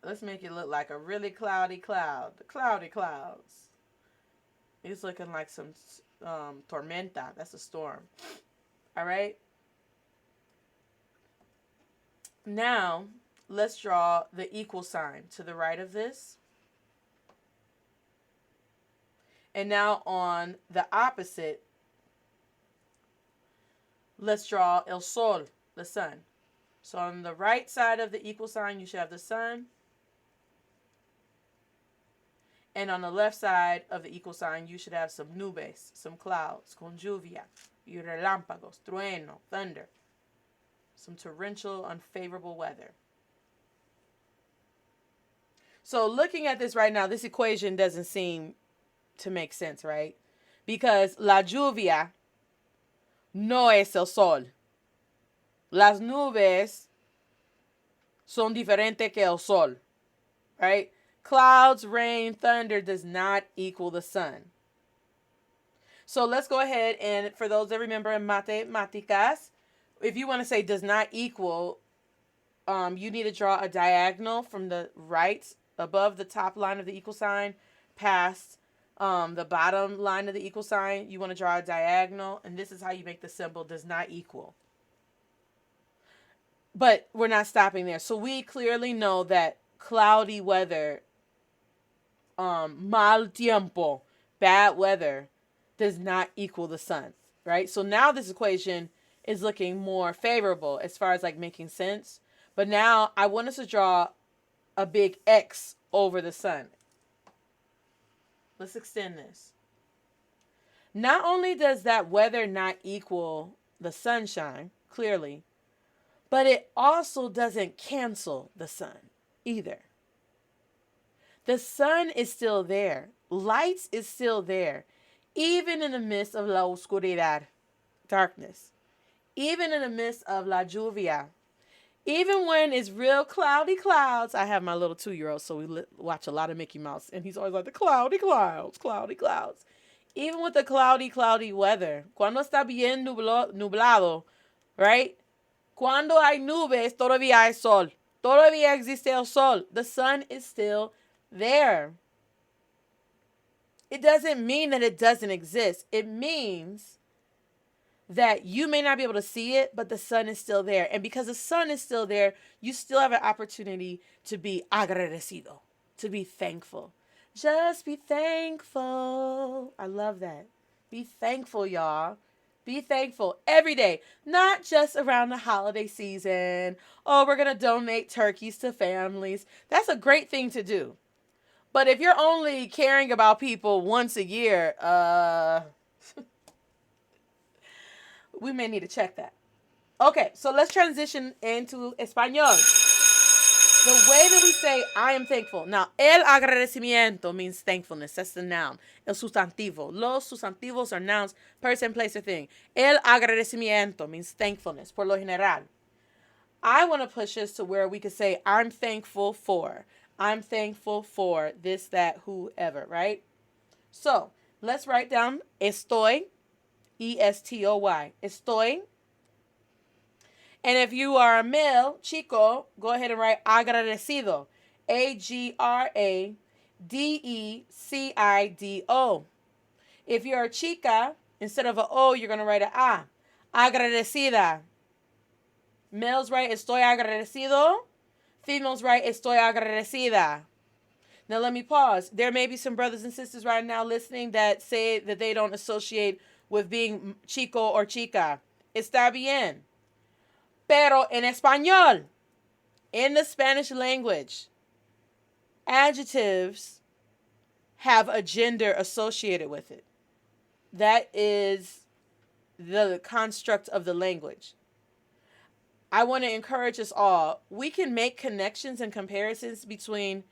Let's make it look like a really cloudy cloud. The cloudy clouds. It's looking like some tormenta. That's a storm. All right. Now, let's draw the equal sign to the right of this. And now on the opposite, let's draw el sol, the sun. So on the right side of the equal sign, you should have the sun. And on the left side of the equal sign, you should have some nubes, some clouds, con lluvia, y relámpagos, trueno, thunder, some torrential, unfavorable weather. So looking at this right now, this equation doesn't seem to make sense, right? Because la lluvia no es el sol. Las nubes son diferentes que el sol, right? Clouds, rain, thunder does not equal the sun. So let's go ahead, and for those that remember in matemáticas, if you want to say does not equal, you need to draw a diagonal from the right above the top line of the equal sign past the bottom line of the equal sign. You want to draw a diagonal, and this is how you make the symbol does not equal. But we're not stopping there. So we clearly know that cloudy weather, mal tiempo, bad weather, does not equal the sun, right? So now this equation is looking more favorable as far as like making sense. But now I want us to draw a big X over the sun. Let's extend this. Not only does that weather not equal the sunshine, clearly, but it also doesn't cancel the sun either. The sun is still there. Light is still there. Even in the midst of la oscuridad, darkness. Even in the midst of la lluvia. Even when it's real cloudy clouds. I have my little 2-year-old, so we watch a lot of Mickey Mouse. And he's always like, the cloudy clouds, cloudy clouds. Even with the cloudy weather. Cuando está bien nublado, right? Cuando hay nubes, todavía hay sol. Todavía existe el sol. The sun is still there. It doesn't mean that it doesn't exist. It means that you may not be able to see it, but the sun is still there. And because the sun is still there, you still have an opportunity to be agradecido, to be thankful. Just be thankful. I love that. Be thankful, y'all. Be thankful every day, not just around the holiday season. Oh, we're going to donate turkeys to families. That's a great thing to do. But if you're only caring about people once a year, we may need to check that. Okay, so let's transition into Espanol. The way that we say I am thankful. Now, el agradecimiento means thankfulness. That's the noun. El sustantivo. Los sustantivos are nouns, person, place, or thing. El agradecimiento means thankfulness, por lo general. I want to push us to where we could say I'm thankful for. I'm thankful for this, that, whoever, right? So, let's write down estoy, E-S-T-O-Y. Estoy. And if you are a male, chico, go ahead and write agradecido. A-G-R-A-D-E-C-I-D-O. If you're a chica, instead of an O, you're going to write an A. Agradecida. Males write estoy agradecido. Females write estoy agradecida. Now let me pause. There may be some brothers and sisters right now listening that say that they don't associate with being chico or chica. Está bien. Pero en español, in the Spanish language, adjectives have a gender associated with it. That is the construct of the language. I want to encourage us all. We can make connections and comparisons between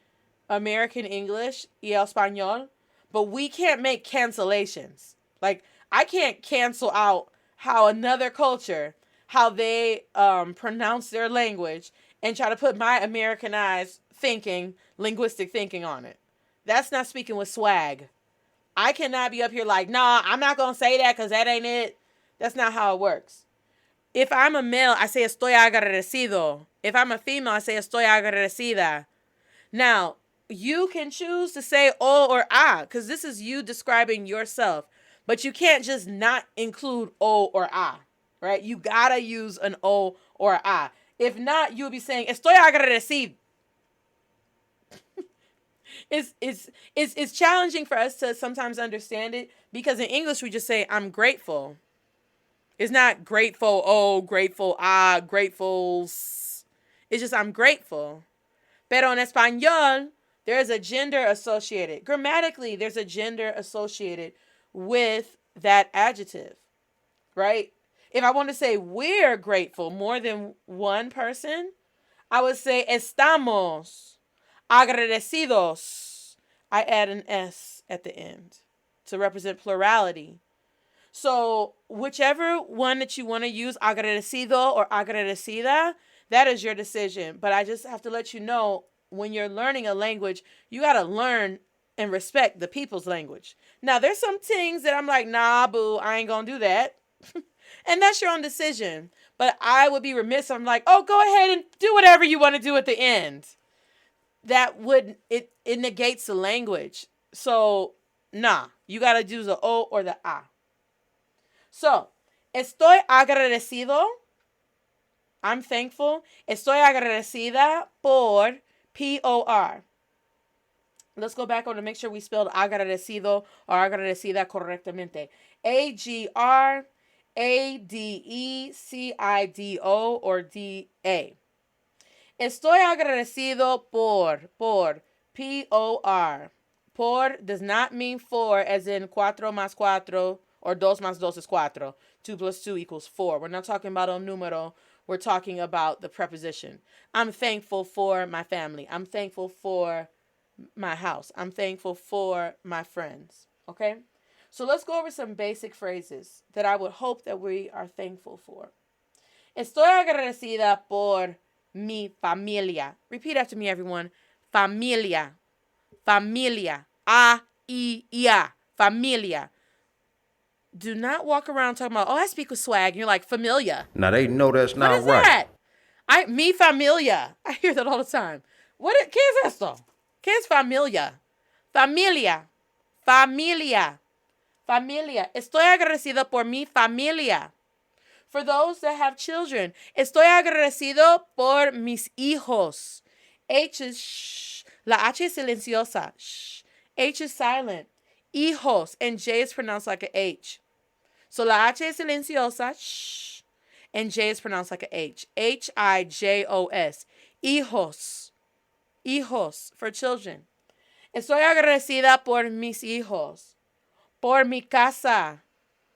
American English y el español, but we can't make cancellations. Like, I can't cancel out how another culture, how they pronounce their language, and try to put my Americanized thinking, linguistic thinking on it. That's not speaking with swag. I cannot be up here like, nah, I'm not going to say that because that ain't it. That's not how it works. If I'm a male, I say estoy agradecido. If I'm a female, I say estoy agradecida. Now, you can choose to say o or a because this is you describing yourself. But you can't just not include o or a. Right? You gotta use an O or a. If not, you'll be saying, estoy agradecido. It's challenging for us to sometimes understand it because in English we just say, I'm grateful. It's not grateful, oh, grateful, gratefuls. It's just, I'm grateful. Pero en español, there's a gender associated. Grammatically, there's a gender associated with that adjective, right? If I want to say we're grateful, more than one person, I would say estamos agradecidos. I add an S at the end to represent plurality. So whichever one that you want to use, agradecido or agradecida, that is your decision. But I just have to let you know, when you're learning a language, you got to learn and respect the people's language. Now, there's some things that I'm like, nah, boo, I ain't going to do that. And that's your own decision. But I would be remiss. I'm like, oh, go ahead and do whatever you want to do at the end. That would, it negates the language. So, nah, you got to do the O or the A. So, estoy agradecido. I'm thankful. Estoy agradecida por P-O-R. Let's go back on to make sure we spelled agradecido or agradecida correctamente. A-G-R-A-D-E-C-I-D-O or D-A. Estoy agradecido por P-O-R. Por does not mean for as in cuatro más cuatro or dos más dos es cuatro. 2 plus 2 equals 4. We're not talking about a numero. We're talking about the preposition. I'm thankful for my family. I'm thankful for my house. I'm thankful for my friends. Okay? So let's go over some basic phrases that I would hope that we are thankful for. Estoy agradecida por mi familia. Repeat after me, everyone. Familia. Familia. A-I-A. Familia. Do not walk around talking about, oh, I speak with swag. And you're like, familia. Now they know that's not right. What is that? Mi familia. I hear that all the time. ¿Qué es esto? ¿Qué es familia? Familia. Familia. Familia. Estoy agradecido por mi familia. For those that have children, estoy agradecido por mis hijos. H is shh. La H es silenciosa. Shh. H is silent. Hijos. And J is pronounced like a H. So la H es silenciosa. Shh. And J is pronounced like a H. H-I-J-O-S. Hijos. Hijos. For children. Estoy agradecida por mis hijos, por mi casa,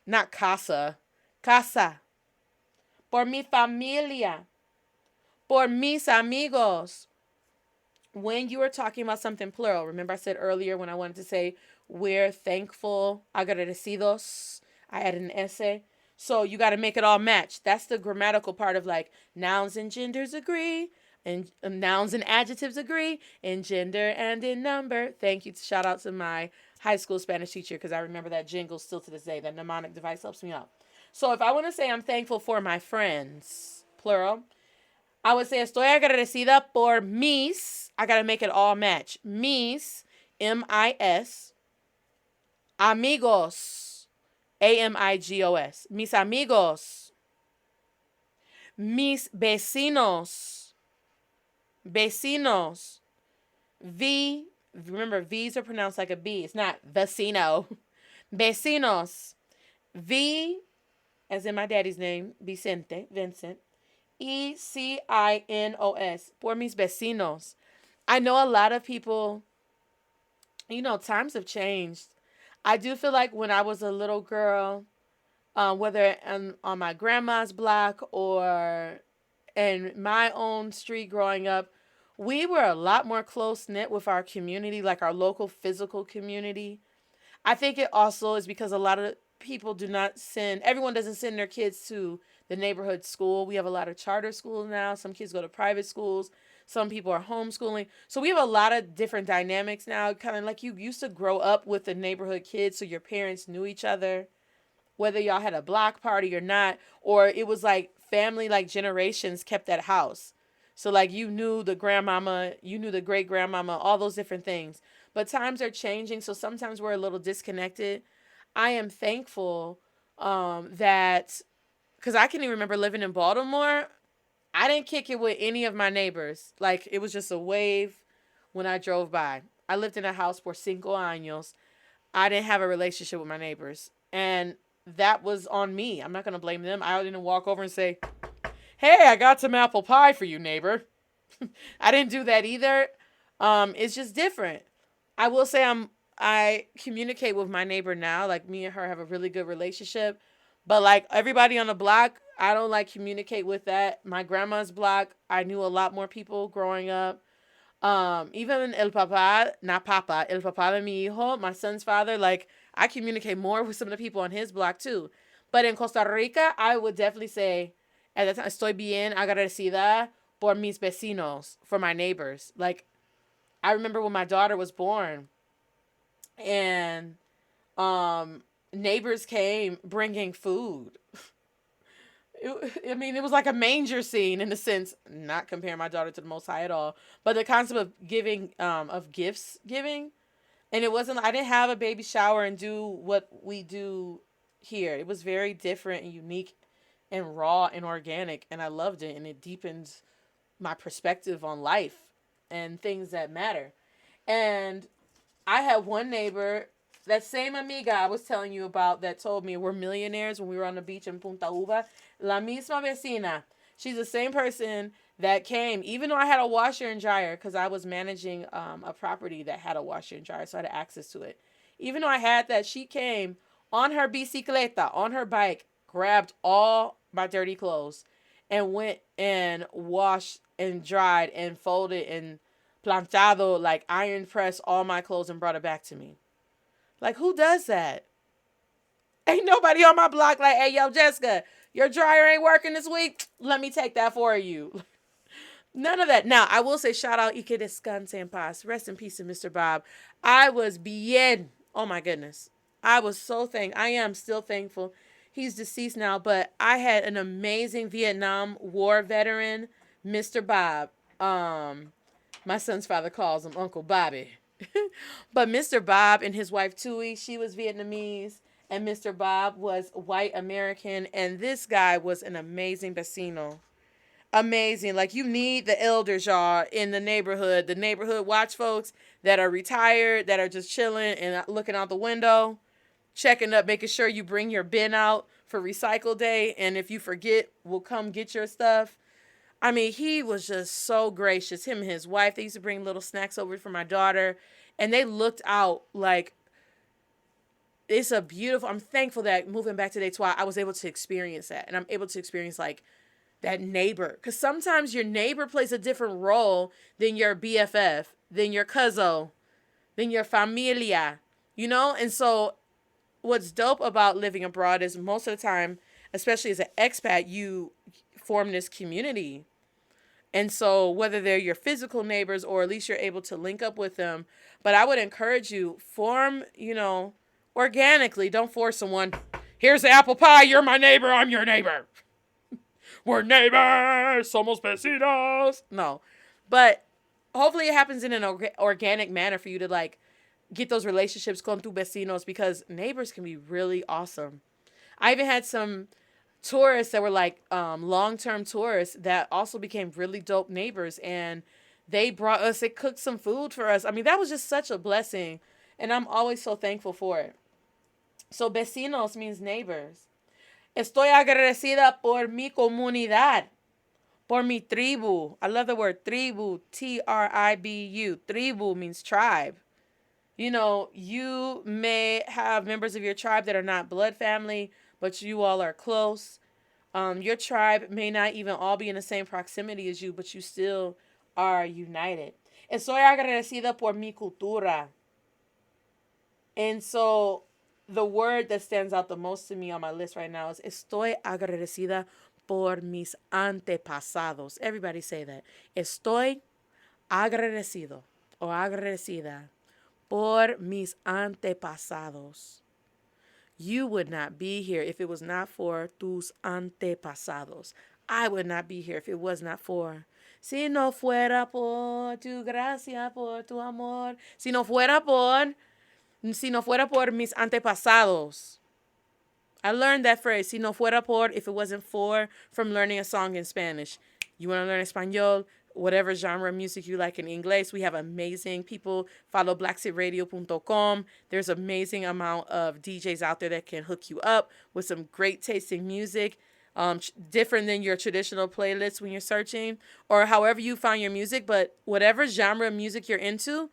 not casa, casa, por mi familia, por mis amigos. When you are talking about something plural, remember I said earlier when I wanted to say we're thankful, agradecidos, I added an essay. So you got to make it all match. That's the grammatical part of like nouns and genders agree, and nouns and adjectives agree, in gender and in number. Thank you. Shout out to my high school Spanish teacher because I remember that jingle still to this day. That mnemonic device helps me out. So if I want to say I'm thankful for my friends, plural, I would say estoy agradecida por mis. I got to make it all match. Mis, M-I-S, amigos, A-M-I-G-O-S. Mis amigos. Mis vecinos. Vecinos. V, remember, V's are pronounced like a B. It's not vecino. Vecinos. V, as in my daddy's name, Vicente, Vincent. E-C-I-N-O-S. Por mis vecinos. I know a lot of people, times have changed. I do feel like when I was a little girl, whether on my grandma's block or in my own street growing up, we were a lot more close-knit with our community, like our local physical community. I think it also is because a lot of people everyone doesn't send their kids to the neighborhood school. We have a lot of charter schools now. Some kids go to private schools. Some people are homeschooling. So we have a lot of different dynamics now, kind of like you used to grow up with the neighborhood kids so your parents knew each other, whether y'all had a block party or not, or it was like family, like generations kept that house. So like you knew the grandmama, you knew the great grandmama, all those different things. But times are changing, so sometimes we're a little disconnected. I am thankful that, because I can even remember living in Baltimore, I didn't kick it with any of my neighbors. Like, it was just a wave when I drove by. I lived in a house for 5 años. I didn't have a relationship with my neighbors. And that was on me. I'm not going to blame them. I didn't walk over and say, hey, I got some apple pie for you, neighbor. I didn't do that either. It's just different. I will say I communicate with my neighbor now. Like, me and her have a really good relationship. But like everybody on the block, I don't like communicate with that. My grandma's block, I knew a lot more people growing up. Even el papá, not papa, el papá de mi hijo, my son's father, like I communicate more with some of the people on his block too. But in Costa Rica, I would definitely say at the time, estoy bien agradecida por mis vecinos, for my neighbors. Like, I remember when my daughter was born and neighbors came bringing food. It was like a manger scene in a sense, not comparing my daughter to the Most High at all, but the concept of giving, of gifts giving. And it wasn't, I didn't have a baby shower and do what we do here. It was very different and unique and raw and organic. And I loved it. And it deepened my perspective on life and things that matter. And I had one neighbor, that same amiga I was telling you about that told me we're millionaires when we were on the beach in Punta Uva. La misma vecina. She's the same person that came, even though I had a washer and dryer, because I was managing a property that had a washer and dryer, so I had access to it. Even though I had that, she came on her bicicleta, on her bike, grabbed all my dirty clothes, and went and washed and dried and folded and planchado, like iron pressed all my clothes and brought it back to me. Like, who does that? Ain't nobody on my block like, hey, yo, Jessica, your dryer ain't working this week. Let me take that for you. None of that. Now, I will say shout out, y que descanse en paz. Rest in peace to Mr. Bob. I was bien. Oh, my goodness. I am still thankful. He's deceased now, but I had an amazing Vietnam War veteran, Mr. Bob. My son's father calls him Uncle Bobby. But Mr. Bob and his wife, Tui, she was Vietnamese. And Mr. Bob was white American. And this guy was an amazing vecino. Amazing. Like, you need the elders, y'all, in the neighborhood watch folks that are retired, that are just chilling and looking out the window, checking up, making sure you bring your bin out for recycle day. And if you forget, we'll come get your stuff. I mean, he was just so gracious. Him and his wife, they used to bring little snacks over for my daughter. And they looked out like, it's a beautiful, I'm thankful that moving back to Detroit, I was able to experience that. And I'm able to experience like that neighbor. Because sometimes your neighbor plays a different role than your BFF, than your cousin, than your familia, you know? And so what's dope about living abroad is most of the time, especially as an expat, you form this community. And so whether they're your physical neighbors or at least you're able to link up with them, but I would encourage you, form, you know, organically. Don't force someone. Here's the apple pie. You're my neighbor. I'm your neighbor. We're neighbors. Somos vecinos. No. But hopefully it happens in an organic manner for you to like get those relationships con tu vecinos, because neighbors can be really awesome. I even had some tourists that were like long-term tourists that also became really dope neighbors, and they cooked some food for us. I mean, that was just such a blessing, and I'm always so thankful for it. So vecinos means neighbors. Estoy agradecida por mi comunidad, por mi tribu. I love the word tribu, tribu. Tribu means tribe. You know, you may have members of your tribe that are not blood family, but you all are close. Your tribe may not even all be in the same proximity as you, but you still are united. Estoy agradecida por mi cultura. And so the word that stands out the most to me on my list right now is estoy agradecida por mis antepasados. Everybody say that. Estoy agradecido o agradecida por mis antepasados. You would not be here if it was not for tus antepasados. I would not be here if it was not for. Si no fuera por tu gracia, por tu amor. Si no fuera por mis antepasados. I learned that phrase, si no fuera por, if it wasn't for, from learning a song in Spanish. You want to learn Espanol, whatever genre of music you like in English. We have amazing people. Follow blacksetradio.com. There's an amazing amount of DJs out there that can hook you up with some great tasting music. Different than your traditional playlist when you're searching or however you find your music. But whatever genre of music you're into,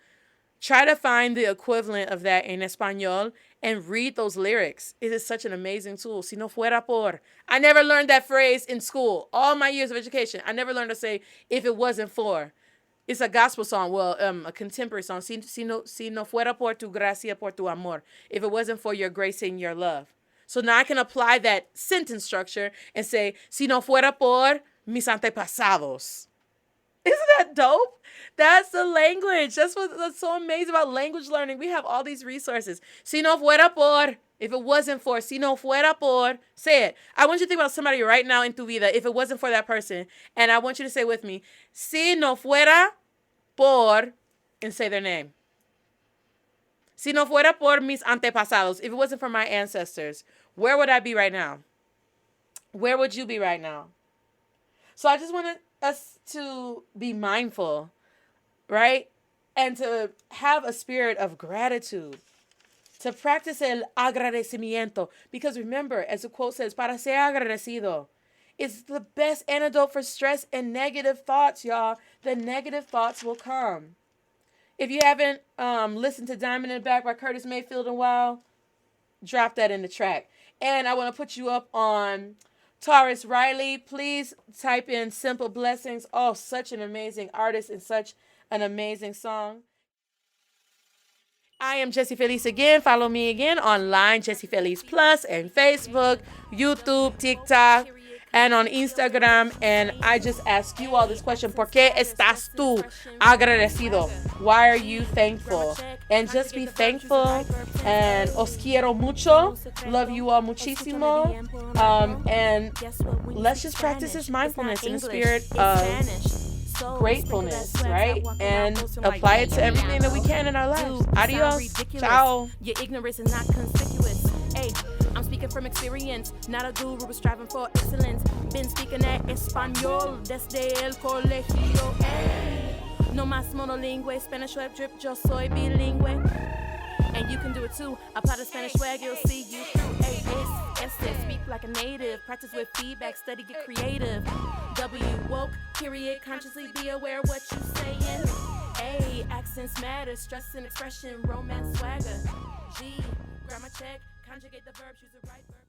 try to find the equivalent of that in Espanol and read those lyrics. It is such an amazing tool. Si no fuera por. I never learned that phrase in school. All my years of education, I never learned to say, if it wasn't for. It's a gospel song, a contemporary song. Si no fuera por tu gracia, por tu amor. If it wasn't for your grace and your love. So now I can apply that sentence structure and say, si no fuera por mis antepasados. Isn't that dope? That's the language. That's so amazing about language learning. We have all these resources. Si no fuera por, if it wasn't for, si no fuera por, say it. I want you to think about somebody right now in tu vida, if it wasn't for that person. And I want you to say with me, si no fuera por, and say their name. Si no fuera por mis antepasados, if it wasn't for my ancestors, where would I be right now? Where would you be right now? So I just wanted us to be mindful, right? And to have a spirit of gratitude. To practice el agradecimiento. Because remember, as the quote says, para ser agradecido. It's the best antidote for stress and negative thoughts, y'all. The negative thoughts will come. If you haven't listened to Diamond in the Back by Curtis Mayfield in a while, drop that in the track. And I want to put you up on Taurus Riley. Please type in Simple Blessings. Oh, such an amazing artist and such an amazing song. I am Jessie Feliz again. Follow me again online, Jessie Feliz Plus, and Facebook, YouTube, TikTok, and on Instagram. And I just ask you all this question: ¿Por qué estás tú agradecido? Why are you thankful? And just be thankful. And os quiero mucho. Love you all muchísimo. And let's just practice this mindfulness in the spirit of gratefulness, right? And apply it to everything that we can in our lives. Adios. Ciao. Your ignorance is not conspicuous. Hey, I'm speaking from experience, not a guru, but striving for excellence. Been speaking that Espanol desde el colegio. Hey, no más monolingüe, Spanish web drip, yo soy bilingüe. And you can do it too. Apply the Spanish swag, you'll see you through. A-S-S, speak like a native. Practice with feedback, study, get creative. W, woke, period, consciously be aware what you saying. A, accents matter, stress and expression, romance swagger. G, grammar check, conjugate the verbs, use the right verb.